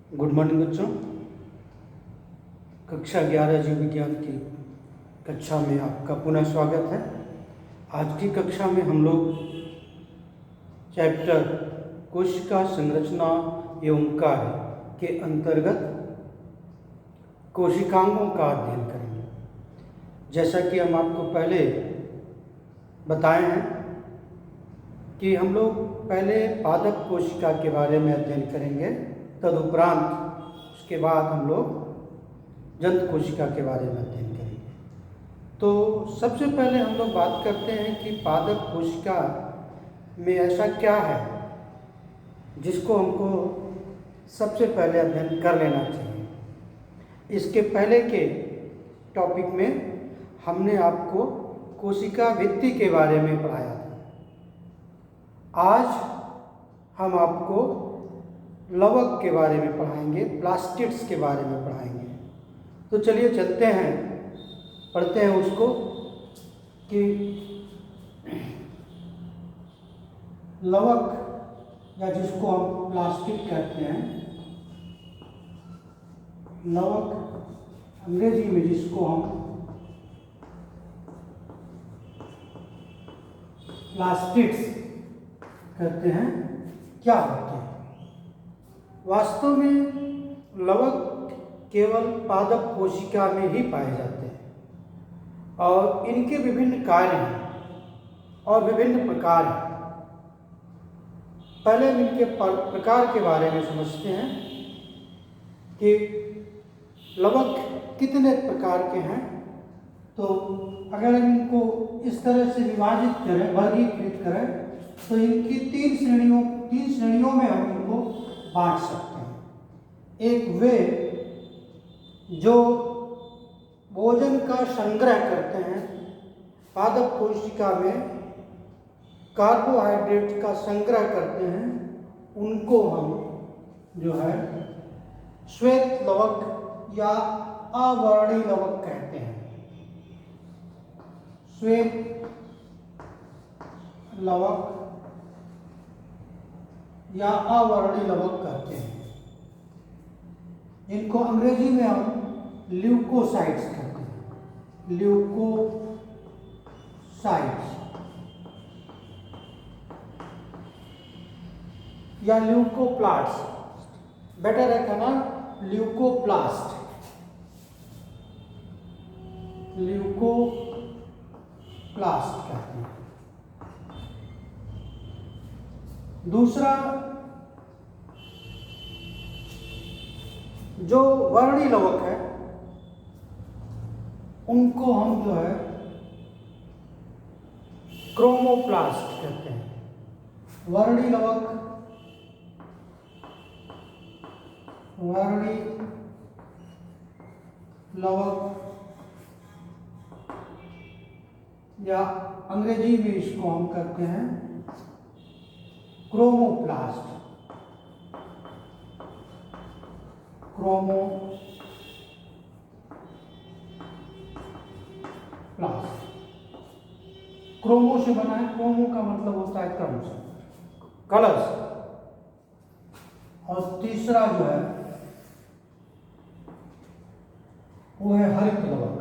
Good morning बच्चों। कक्षा 11 जीव विज्ञान की कक्षा में आपका पुनः स्वागत है। आज की कक्षा में हम लोग चैप्टर कोशिका संरचना एवं कार्य के अंतर्गत कोशिकांगों का अध्ययन करेंगे। जैसा कि हम आपको पहले बताए हैं कि हम लोग पहले पादप कोशिका के बारे में अध्ययन करेंगे, तदुपरांत उसके बाद हम लोग जंतु कोशिका के बारे में अध्ययन करेंगे। तो सबसे पहले हम लोग बात करते हैं कि पादप कोशिका में ऐसा क्या है जिसको हमको सबसे पहले अध्ययन कर लेना चाहिए। इसके पहले के टॉपिक में हमने आपको कोशिका भित्ति के बारे में पढ़ाया था। आज हम आपको लवक के बारे में पढ़ाएंगे, प्लास्टिड्स के बारे में पढ़ाएंगे। तो चलिए चलते हैं, पढ़ते हैं उसको कि लवक या जिसको हम प्लास्टिड कहते हैं, लवक अंग्रेजी में जिसको हम प्लास्टिड्स कहते हैं, क्या होते हैं। वास्तव में लवक केवल पादप कोशिका में ही पाए जाते हैं और इनके विभिन्न कार्य हैं और विभिन्न प्रकार हैं। पहले हम इनके प्रकार के बारे में समझते हैं कि लवक कितने प्रकार के हैं। तो अगर हम इनको इस तरह से विभाजित करें, वर्गीकृत करें, तो इनकी तीन श्रेणियों में हम इनको बांट सकते हैं। एक वे जो भोजन का संग्रह करते हैं, पादप कोशिका में कार्बोहाइड्रेट का संग्रह करते हैं, उनको हम जो है श्वेत लवक या अवर्णी लवक कहते हैं। श्वेत लवक या अवर्णी लवक कहते हैं। इनको अंग्रेजी में हम ल्यूकोसाइट्स कहते हैं। ल्यूकोसाइट्स या ल्यूकोप्लास्ट, बेटर है कहना ल्यूकोप्लास्ट। ल्यूकोप्लास्ट कहते हैं। दूसरा जो वर्णी लवक है, उनको हम जो है क्रोमोप्लास्ट कहते हैं। वर्णी लवक, या अंग्रेजी में इसको हम कहते हैं क्रोमोप्लास्ट। क्रोमो से बना है। क्रोमो का मतलब होता है क्रम से, कलर्स। और तीसरा जो है वो है हरित लवक।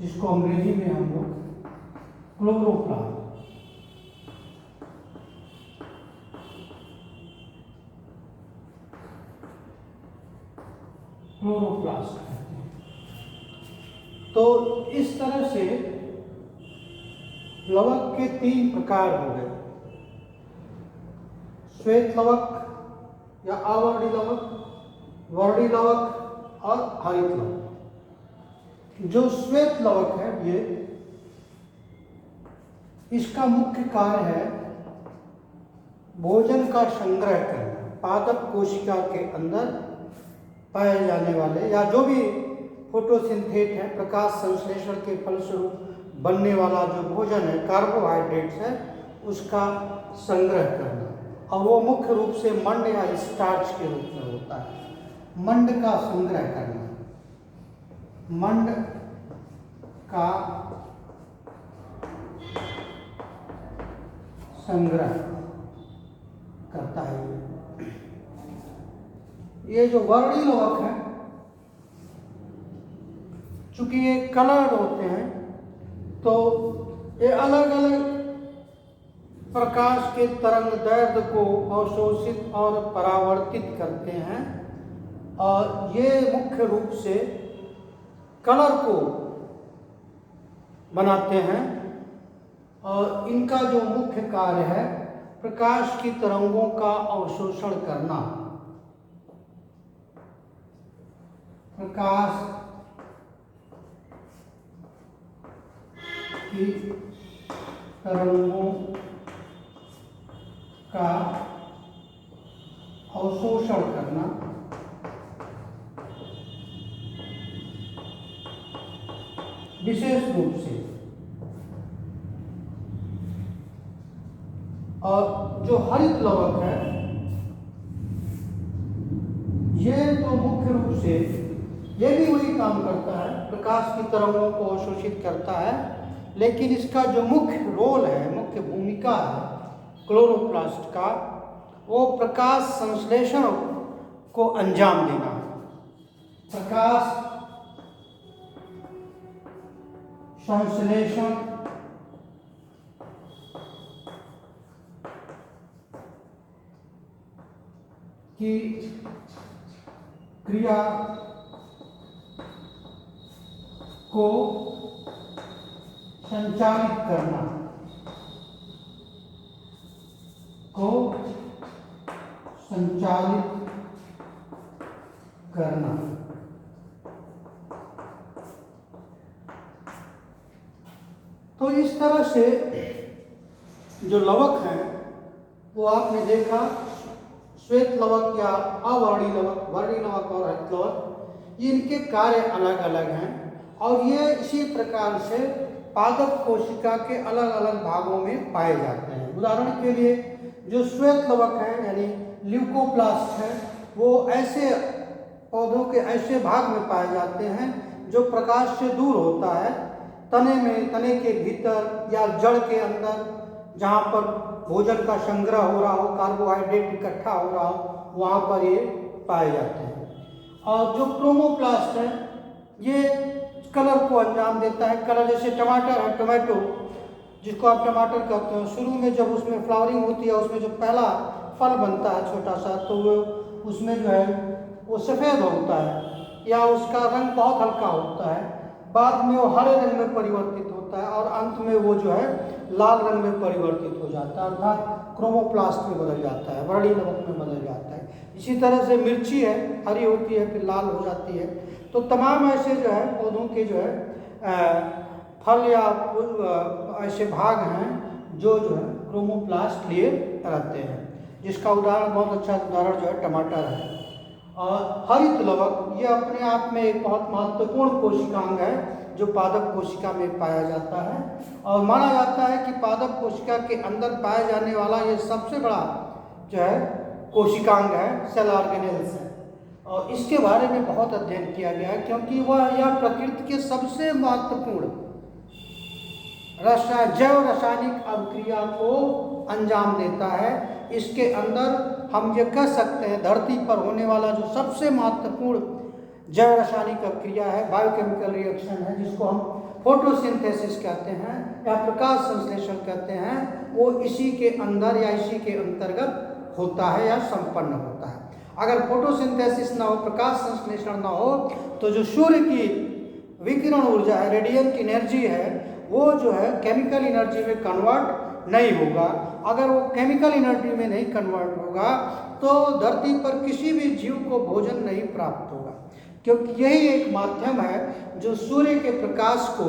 जिसको अंग्रेजी में हम लोग क्लोरोप्लास्ट कहते हैं। तो इस तरह से लवक के तीन प्रकार हो गए, श्वेत लवक या अवर्णी लवक, वर्णी लवक और हरित लवक। जो श्वेत लवक है, ये इसका मुख्य कार्य है भोजन का संग्रह करना। पादप कोशिका के अंदर पाए जाने वाले या जो भी फोटोसिंथेट है, प्रकाश संश्लेषण के फलस्वरूप बनने वाला जो भोजन है, कार्बोहाइड्रेट्स है, उसका संग्रह करना। और वो मुख्य रूप से मंड या स्टार्च के रूप में होता है। मंड का संग्रह करना, मंड का संग्रह करता है। ये जो वर्णी लवक है, चूंकि ये कलर्ड होते हैं तो ये अलग अलग प्रकाश के तरंग दैर्ध्य को अवशोषित और परावर्तित करते हैं, और ये मुख्य रूप से कलर को बनाते हैं। और इनका जो मुख्य कार्य है प्रकाश की तरंगों का अवशोषण करना, प्रकाश की तरंगों का अवशोषण करना, विशेष रूप से। और जो हरित लवक है ये तो मुख्य रूप से ये भी वही काम करता है, प्रकाश की तरंगों को अवशोषित करता है, लेकिन इसका जो मुख्य रोल है, मुख्य भूमिका है क्लोरोप्लास्ट का, वो प्रकाश संश्लेषण को अंजाम देना। प्रकाश संश्लेषण की क्रिया को संचालित करना, तो इस तरह से जो लवक हैं वो आपने देखा, श्वेत लवक या अवर्णी लवक, वर्णी लवक और हरित लवक, ये इनके कार्य अलग अलग हैं। और ये इसी प्रकार से पादप कोशिका के अलग अलग भागों में पाए जाते हैं। उदाहरण के लिए जो श्वेत लवक है यानी ल्यूकोप्लास्ट है, वो ऐसे पौधों के ऐसे भाग में पाए जाते हैं जो प्रकाश से दूर होता है, तने में, तने के भीतर या जड़ के अंदर, जहाँ पर भोजन का संग्रह हो रहा हो, कार्बोहाइड्रेट इकट्ठा हो रहा हो, वहाँ पर ये पाए जाते हैं। और जो क्रोमोप्लास्ट है ये कलर को अंजाम देता है। कलर जैसे टमाटर है, टोमेटो जिसको आप टमाटर कहते हो, शुरू में जब उसमें फ्लावरिंग होती है, उसमें जो पहला फल बनता है छोटा सा, तो वो उसमें जो है वो सफ़ेद होता है या उसका रंग बहुत हल्का होता है, बाद में वो हरे रंग में परिवर्तित होता है और अंत में वो जो है लाल रंग में परिवर्तित हो जाता है, अर्थात क्रोमोप्लास्ट में बदल जाता है, वर्णी लवक में बदल जाता है। इसी तरह से मिर्ची है, हरी होती है फिर लाल हो जाती है। तो तमाम ऐसे जो है पौधों के जो है फल या ऐसे भाग हैं जो है क्रोमोप्लास्ट लिए रहते हैं, जिसका उदाहरण, बहुत अच्छा उदाहरण जो है टमाटर है। और हरित लवक ये अपने आप में एक बहुत महत्वपूर्ण कोशिकांग है जो पादप कोशिका में पाया जाता है, और माना जाता है कि पादप कोशिका के अंदर पाया जाने वाला ये सबसे बड़ा जो है कोशिकांग है, सेल ऑर्गेनेल्स है। और इसके बारे में बहुत अध्ययन किया गया है, क्योंकि वह यह प्रकृति के सबसे महत्वपूर्ण जैव रासायनिक अभिक्रिया को अंजाम देता है। इसके अंदर हम ये कह सकते हैं धरती पर होने वाला जो सबसे महत्वपूर्ण जैव रासायनिक अभिक्रिया है, बायोकेमिकल रिएक्शन है, जिसको हम फोटोसिंथेसिस कहते हैं या प्रकाश संश्लेषण कहते हैं, वो इसी के अंदर या इसी के अंतर्गत होता है या संपन्न होता है। अगर फोटोसिंथेसिस ना हो, प्रकाश संश्लेषण ना हो, तो जो सूर्य की विकिरण ऊर्जा है, रेडिएंट एनर्जी है, वो जो है केमिकल एनर्जी में कन्वर्ट नहीं होगा। अगर वो केमिकल एनर्जी में नहीं कन्वर्ट होगा तो धरती पर किसी भी जीव को भोजन नहीं प्राप्त होगा, क्योंकि यही एक माध्यम है जो सूर्य के प्रकाश को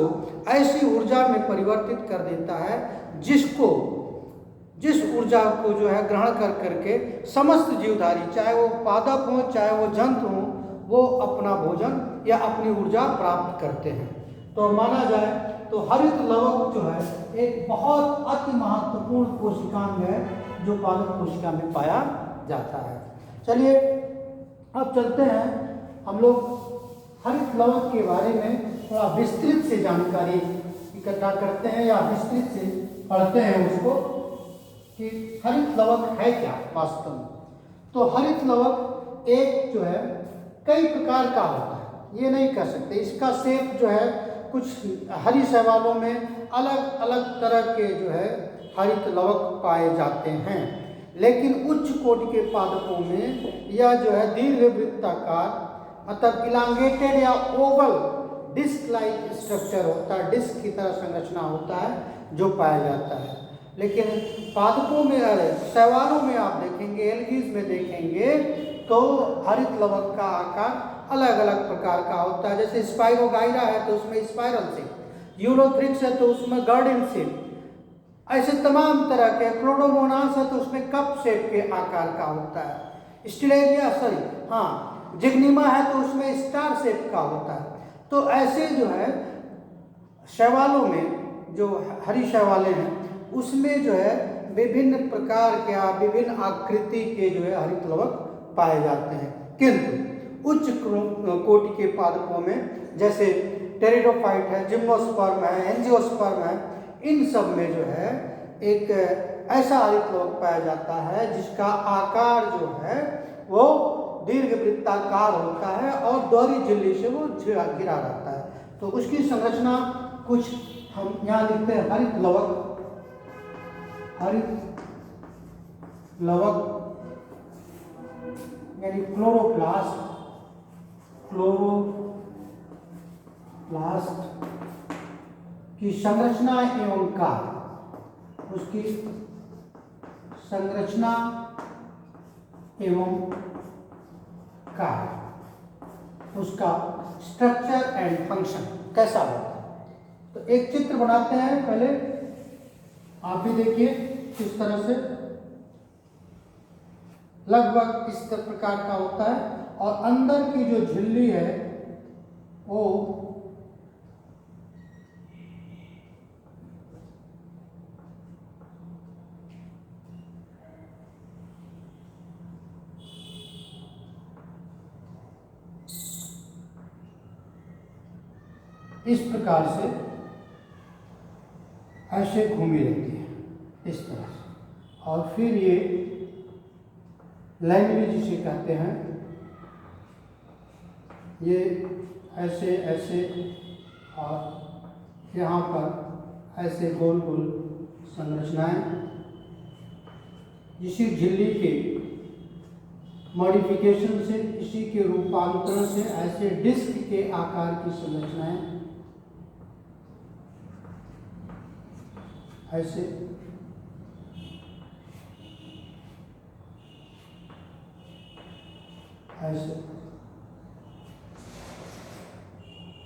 ऐसी ऊर्जा में परिवर्तित कर देता है जिस ऊर्जा को जो है ग्रहण कर करके समस्त जीवधारी, चाहे वो पादप हो चाहे वो जंतु हो, वो अपना भोजन या अपनी ऊर्जा प्राप्त करते हैं। तो माना जाए तो हरित लवक जो है एक बहुत अति महत्वपूर्ण कोशिकांग है जो पादप कोशिका में पाया जाता है। चलिए अब चलते हैं, हम लोग हरित लवक के बारे में थोड़ा विस्तृत से जानकारी इकट्ठा करते हैं या विस्तृत से पढ़ते हैं उसको। कि हरित लवक है क्या वास्तव में। तो हरित लवक एक जो है कई प्रकार का होता है, ये नहीं कह सकते। इसका शेप जो है कुछ हरी शैवालों में अलग अलग तरह के जो है हरित लवक पाए जाते हैं, लेकिन उच्च कोटि के पादपों में यह जो है दीर्घवृत्ताकार मतलब इलांगेटेड या ओवल डिस्क लाइक स्ट्रक्चर होता है, डिस्क की तरह संरचना होता है जो पाया जाता है। लेकिन पादपों में शैवालों में आप देखेंगे, एल्गीज में देखेंगे तो हरित लवक का आकार अलग अलग प्रकार का होता है। जैसे स्पाइरोगाइरा है तो उसमें स्पाइरल शेप, यूरोथ्रिक्स है तो उसमें गार्डन शेप, ऐसे तमाम तरह के, क्लोडोमोनास है तो उसमें कप शेप के आकार का होता है। स्टिलेरिया जिग्निमा है तो उसमें स्टार शेप का होता है। तो ऐसे जो है शैवालों में, जो हरी शैवालें हैं उसमें जो है विभिन्न प्रकार के विभिन्न आकृति के जो है हरित लवक पाए जाते हैं। किंतु उच्च कोटि के पादपों में जैसे टेरिडोफाइट है, जिम्नोस्पर्म है, एंजियोस्पर्म है, इन सब में जो है एक ऐसा हरित लवक पाया जाता है जिसका आकार जो है वो दीर्घवृत्ताकार होता है और दोहरी झिल्ली से वो घिरा रहता है। तो उसकी संरचना कुछ हम यहाँ लिखते हैं हरित लवक यानी क्लोरोप्लास्ट की संरचना एवं कार्य, उसकी संरचना एवं कार्य, उसका स्ट्रक्चर एंड फंक्शन कैसा होता है। तो एक चित्र बनाते हैं, पहले आप भी देखिए किस तरह से लगभग इस प्रकार का होता है और अंदर की जो झिल्ली है वो इस प्रकार से ऐसे घूमी रहती है इस तरह से, और फिर ये लैंग्वेज जिसे कहते हैं, ये ऐसे ऐसे और यहाँ पर ऐसे गोल गोल संरचनाएं, इसी झिल्ली के मॉडिफिकेशन से, इसी के रूपांतरण से ऐसे डिस्क के आकार की संरचनाएं ऐसे ऐसे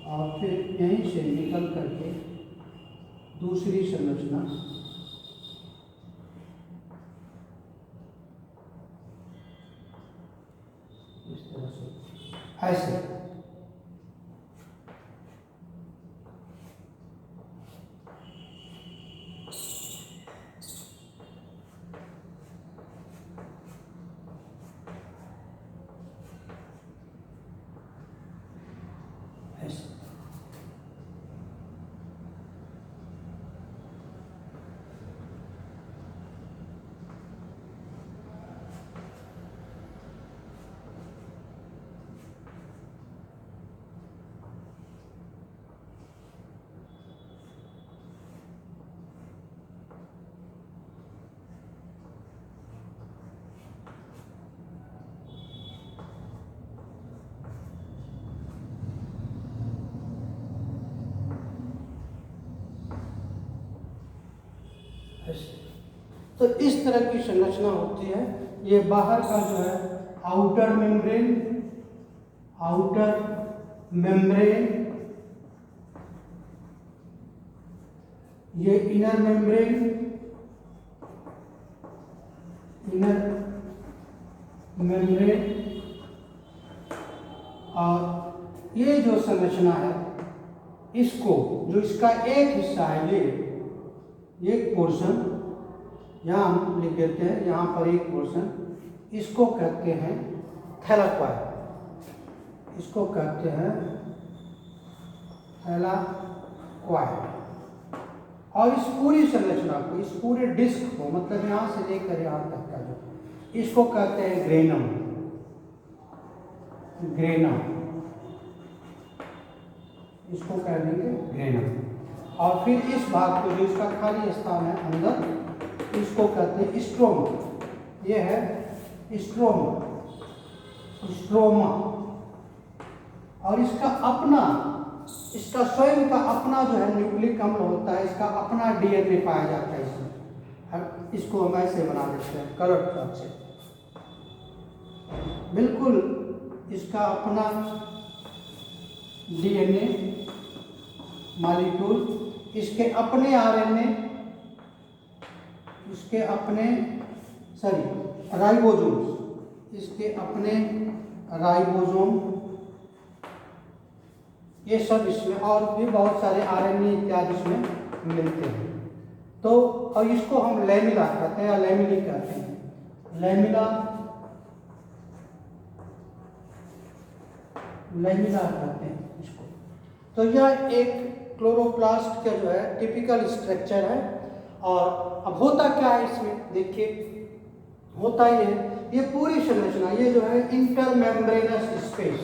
और फिर यहीं से निकल करके दूसरी संरचना इस तरह से ऐसे तो इस तरह की संरचना होती है। ये बाहर का जो है आउटर मेम्ब्रेन, ये इनर मेम्ब्रेन, और ये जो संरचना है इसको, जो इसका एक हिस्सा है, ये एक पोर्शन यहाँ हम लिख देते हैं, यहाँ पर एक पोर्शन, इसको कहते हैं थैलाक्वाइड, इसको कहते हैं थैलाक्वाइड। और इस पूरी संरचना को, इस पूरे डिस्क को, मतलब यहाँ से लेकर यहाँ तक का जो, इसको कहते हैं ग्रेनम। ग्रेनम, इसको कह देंगे ग्रेनम। और फिर इस भाग को, जो इसका खाली स्थान है अंदर, इसको कहते हैं स्ट्रोमा। ये है स्ट्रोमा, स्ट्रोमा। और इसका अपना, इसका स्वयं का अपना जो है न्यूक्लिक अम्ल होता है, इसका अपना डीएनए पाया जाता है इसमें। इसको हम ऐसे बना देते हैं कलर टॉप से, बिल्कुल इसका अपना डीएनए मॉलिक्यूल, इसके अपने आरएनए, इसके अपने राइबोसोम्स, इसके अपने राइबोसोम, ये सब इसमें, और भी बहुत सारे आरएनए इत्यादि इसमें मिलते हैं। तो और इसको हम लैमिला कहते हैं या लैमिली कहते हैं। लैमिला, लैमिला कहते हैं इसको। तो यह एक क्लोरोप्लास्ट का जो है टिपिकल स्ट्रक्चर है। और अब होता क्या है इसमें, देखिए होता ये पूरी संरचना, ये जो है इंटरमेम्ब्रेनस स्पेस,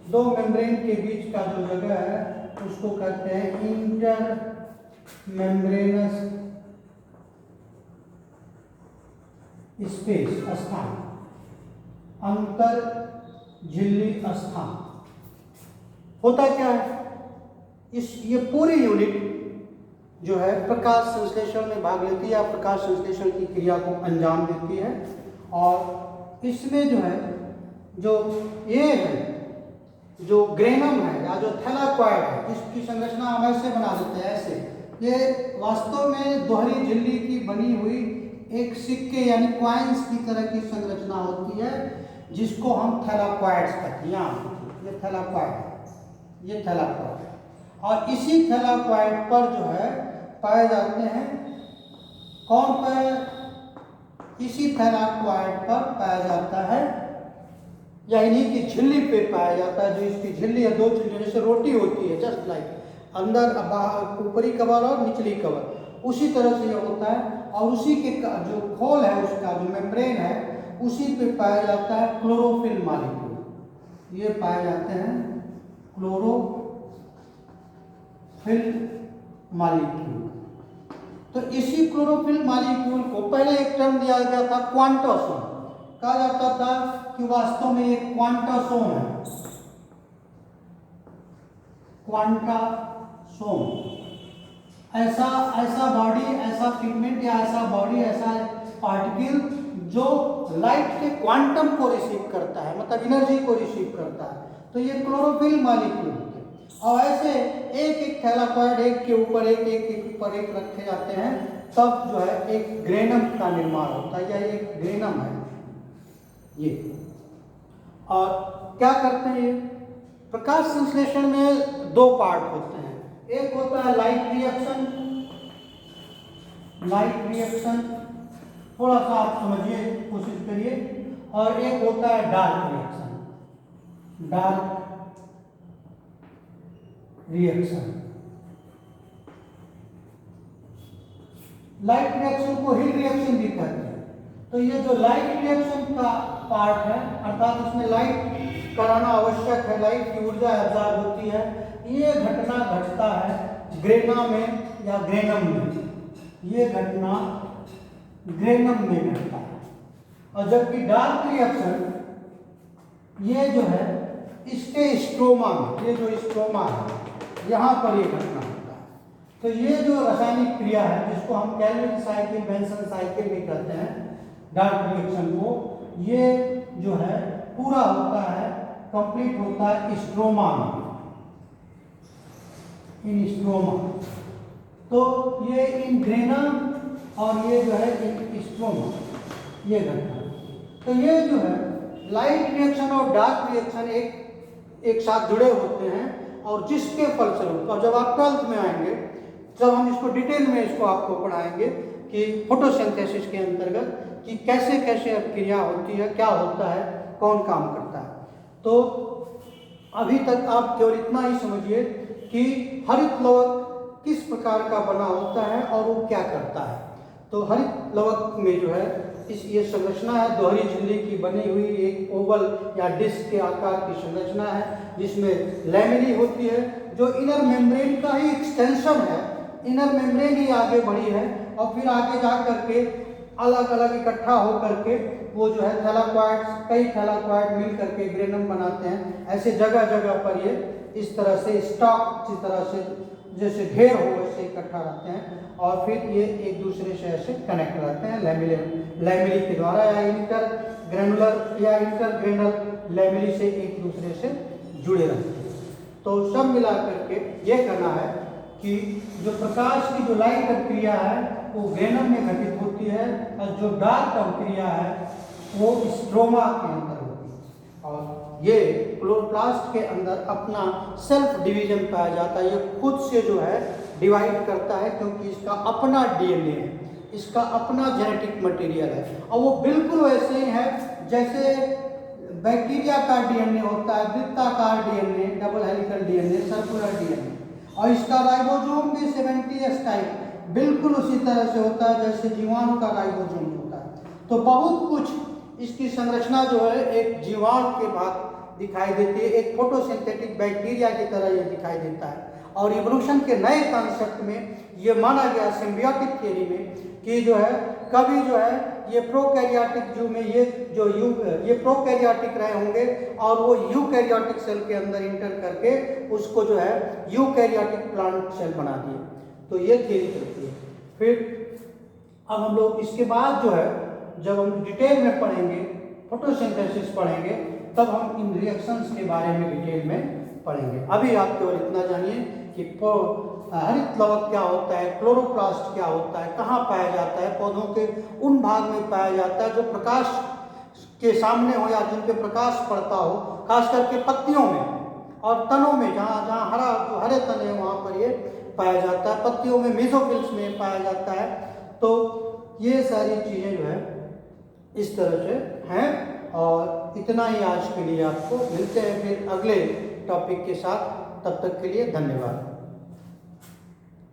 दो मेम्ब्रेन के बीच का जो जगह है उसको कहते हैं इंटर मेम्ब्रेनस स्पेस, स्थान, अंतर झिल्ली स्थान। होता क्या है, ये पूरी यूनिट जो है प्रकाश संश्लेषण में भाग लेती है या प्रकाश संश्लेषण की क्रिया को अंजाम देती है। और इसमें जो है, जो ये है, जो ग्रेनम है या जो थैलाकॉइड है, इसकी संरचना हम ऐसे बना देते हैं, ऐसे। ये वास्तव में दोहरी झिल्ली की बनी हुई एक सिक्के यानी क्वाइंस की तरह की संरचना होती है, जिसको हम थैलाकॉइड्स कहते हैं। यहाँ ये थैलाकॉइड है, ये थैलाकॉइड है। और इसी थैलाकॉइड पर जो है पाए जाते हैं, कौन पाए, इसी थैलाकॉइड पर पाया जाता है, या इन्हीं की झिल्ली पे पाया जाता है। जो इसकी झिल्ली है, दो झिल्ली, जैसे रोटी होती है, जस्ट लाइक अंदर ऊपरी कवर और निचली कवर, उसी तरह से ये होता है। और उसी के जो खोल है, उसका जो मेम्ब्रेन है, उसी पे पाया जाता है क्लोरोफिल मॉलिक्यूल। ये पाए जाते हैं क्लोरोफिल मॉलिक्यूल। तो इसी क्लोरोफिल मॉलिक्यूल को पहले एक टर्म दिया गया था क्वांटासोम, कहा जाता था कि वास्तव में एक क्वांटासोम है, क्वांटासोम। ऐसा बॉडी, ऐसा पिगमेंट या ऐसा बॉडी, ऐसा पार्टिकल जो लाइट के क्वांटम को रिसीव करता है, मतलब एनर्जी को रिसीव करता है। तो ये क्लोरोफिल मॉलिक्यूल होते हैं। और ऐसे एक एक थैलाकॉइड एक के ऊपर एक, एक के ऊपर एक रखे जाते हैं, तब जो है एक ग्रेनम का निर्माण होता है। यह एक ग्रेनम है ये। और क्या करते हैं, प्रकाश संश्लेषण में दो पार्ट होते हैं। एक होता है लाइट रिएक्शन, लाइट रिएक्शन थोड़ा सा आप समझिए, कोशिश करिए। और एक होता है dark reaction, dark reaction. Light reaction को हीट रिएक्शन भी कहते हैं। तो ये जो लाइट रिएक्शन का पार्ट है, अर्थात इसमें लाइट कराना आवश्यक है, लाइट की ऊर्जा एब्जॉर्ब होती है, ये घटना घटता है ग्रेना में या ग्रेनम में। ये घटना ग्रेनम में घटता है। और जबकि डार्क रिएक्शन ये जो है इसके स्ट्रोमा में, ये जो स्ट्रोमा है यहाँ पर ये घटना होता है। तो ये जो रासायनिक क्रिया है, जिसको हम कैल्विन साइकिल, बेंसन साइकिल भी कहते हैं, डार्क रिएक्शन को, ये जो है पूरा होता है, कंप्लीट होता है स्ट्रोमा में, इन स्ट्रोमा। तो ये इन ग्रेनम और ये जो है इन स्ट्रोमा, ये घटना। तो ये जो है लाइट रिएक्शन और डार्क रिएक्शन एक साथ जुड़े होते हैं। और जिसके फलस्वरूप, और जब आप 12th में आएंगे, जब हम इसको डिटेल में इसको आपको पढ़ाएंगे कि फोटोसिंथेसिस के अंतर्गत कि कैसे कैसे अब क्रिया होती है, क्या होता है, कौन काम करता है। तो अभी तक आप केवल इतना ही समझिए कि हरित लवक किस प्रकार का बना होता है और वो क्या करता है। तो हरित लवक में जो है ये संरचना है, दोहरी झिल्ली की बनी हुई एक ओवल या डिस्क के आकार की संरचना है, जिसमें लैमेली होती है जो इनर मेम्ब्रेन का ही एक्सटेंशन है। इनर मेम्ब्रेन ही आगे बढ़ी है और फिर आगे जा करके अलग अलग इकट्ठा हो करके वो जो है थैलाकॉइड्स, कई थैलाकॉइड मिल करके ग्रेनम बनाते हैं। ऐसे जगह जगह पर ये इस तरह से स्टॉक इस तरह से जैसे ढेर हो वैसे इकट्ठा रहते हैं और फिर ये एक दूसरे से ऐसे कनेक्ट रहते हैं लैमेली के द्वारा, या इंटर ग्रेनुलर या इंटर ग्रेनल लैमेली से एक दूसरे से जुड़े रहते हैं। तो सब मिला करके ये कहना है कि जो प्रकाश की जो लाइट क्रिया है वो ग्रेनम में घटित होती है और जो डार्क क्रिया है वो स्ट्रोमा के अंदर होती है। और ये क्लोरोप्लास्ट के अंदर अपना सेल्फ डिवीजन पाया जाता है। ये खुद से जो है डिवाइड करता है क्योंकि इसका अपना डीएनए है, इसका अपना जेनेटिक मटेरियल है और वो बिल्कुल वैसे ही है जैसे बैक्टीरिया का डीएनए होता है, वृत्ताकार DNA, double helical DNA, circular DNA. और इसका राइबोसोम भी 70S टाइप बिल्कुल उसी तरह से होता है जैसे जीवाणु का राइबोसोम होता है। तो बहुत कुछ इसकी संरचना जो है एक जीवाणु के भाग दिखाई देती है, एक फोटोसिंथेटिक बैक्टीरिया की तरह ये दिखाई देता है। और इवोल्यूशन के नए कॉन्सेप्ट में ये माना गया सिम्बियोटिक थ्योरी में कि जो है कभी जो है ये प्रोकैरियोटिक जीव में ये प्रोकैरियोटिक रहे होंगे और वो यूकैरियोटिक सेल के अंदर इंटर करके उसको जो है यूकैरियोटिक प्लांट सेल बना दिए। तो ये थ्योरी चलती है। फिर अब हम लोग इसके बाद जो है जब हम डिटेल में पढ़ेंगे, फोटोसिंथेसिस पढ़ेंगे, तब हम इन रिएक्शंस के बारे में डिटेल में पढ़ेंगे। अभी आप केवल इतना जानिए कि हरित लवक क्या होता है, क्लोरोप्लास्ट क्या होता है, कहाँ पाया जाता है, पौधों के उन भाग में पाया जाता है जो प्रकाश के सामने हो या जिन पे प्रकाश पड़ता हो, खास करके पत्तियों में और तनों में, जहाँ जहाँ हरा जो हरे तन है वहाँ पर ये पाया जाता है। पत्तियों में मेसोफिल्स में पाया जाता है। तो ये सारी चीज़ें जो है इस तरह से हैं। और इतना ही आज के लिए, आपको मिलते हैं फिर अगले टॉपिक के साथ। तब तक के लिए धन्यवाद।